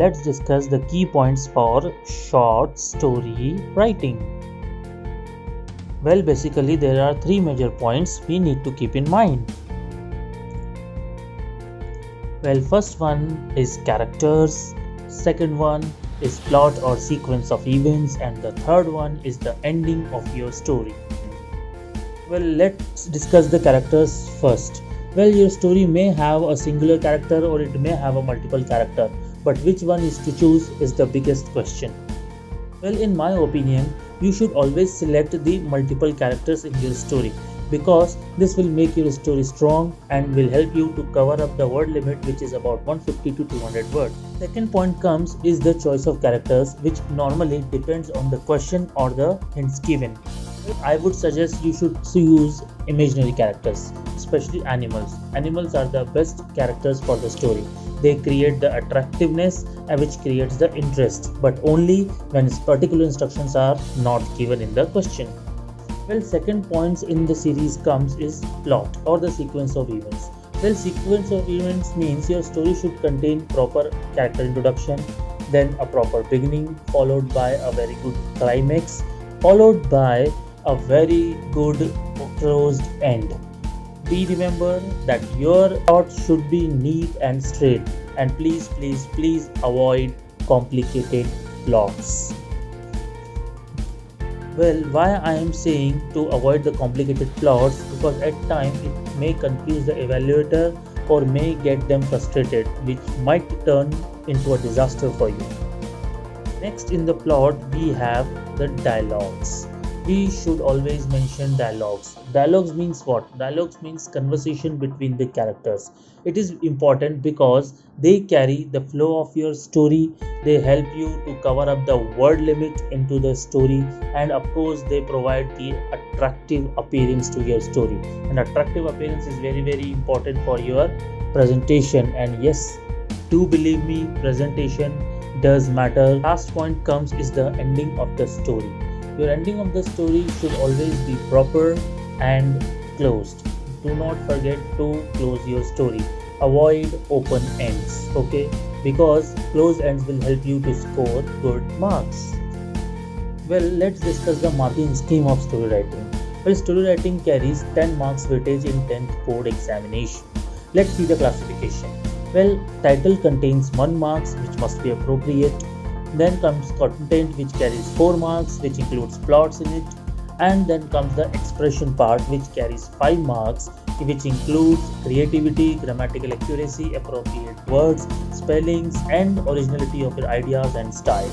let's discuss the key points for short story writing. Well, basically there are three major points we need to keep in mind. Well, first one is characters, second one is plot or sequence of events, and the third one is the ending of your story. Well, let's discuss the characters first. Well, your story may have a singular character or it may have a multiple character, but which one is to choose is the biggest question. Well, in my opinion, you should always select the multiple characters in your story because this will make your story strong and will help you to cover up the word limit, which is about 150 to 200 words. Second point comes is the choice of characters, which normally depends on the question or the hints given. I would suggest you should use imaginary characters, especially animals. Animals are the best characters for the story. They create the attractiveness which creates the interest, but only when particular instructions are not given in the question. Well, second points in the series comes is plot or the sequence of events. Well, sequence of events means your story should contain proper character introduction, then a proper beginning, followed by a very good climax, followed by a very good closed end. Be remember that your thought should be neat and straight, and please avoid complicated plots. Well, why I am saying to avoid the complicated plots, because at times it may confuse the evaluator or may get them frustrated, which might turn into a disaster for you. Next in the plot we have the dialogues. We should always mention dialogues. Dialogues means what? Dialogues means conversation between the characters. It is important because they carry the flow of your story. They help you to cover up the word limit into the story, and of course they provide the attractive appearance to your story. And attractive appearance is very important for your presentation. And yes, do believe me, presentation does matter. Last point comes is the ending of the story. Your ending of the story should always be proper and closed. Do not forget to close your story. Avoid open ends, okay? Because closed ends will help you to score good marks. Well, let's discuss the marking scheme of story writing. Well, story writing carries 10 marks weightage in 10th board examination. Let's see the classification. Well, title contains 1 marks, which must be appropriate. Then comes content, which carries 4 marks, which includes plots in it. And then comes the expression part, which carries 5 marks, which includes creativity, grammatical accuracy, appropriate words, spellings, and originality of your ideas and style.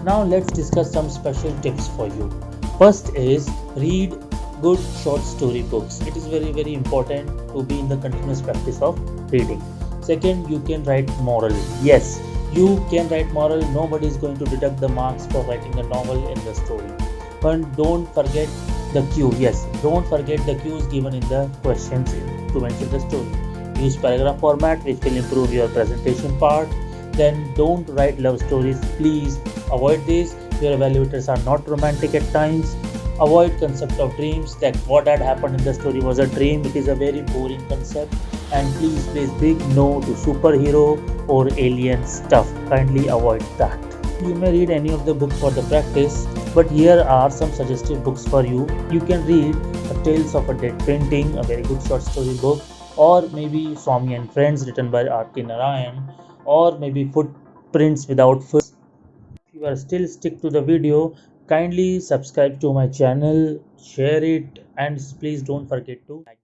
Now let's discuss some special tips for you. First is read good short story books. It is very important to be in the continuous practice of reading. Second, you can write moral. Yes, you can write moral. Nobody is going to deduct the marks for writing a novel in the story. But don't forget the cue. Yes, don't forget the cues given in the questions to mention the story. Use paragraph format, which will improve your presentation part. Then don't write love stories. Please avoid this. Your evaluators are not romantic at times. Avoid concept of dreams, that what had happened in the story was a dream. It is a very boring concept. And please big no to superhero or alien stuff. Kindly avoid that. You may read any of the book for the practice, but here are some suggestive books for you. You can read Tales of a Dead Painting, a very good short story book, or maybe Swami and Friends written by R.K. Narayan, or maybe Footprints Without Foot. If you are still stick to the video, kindly subscribe to my channel, share it, and please don't forget to like.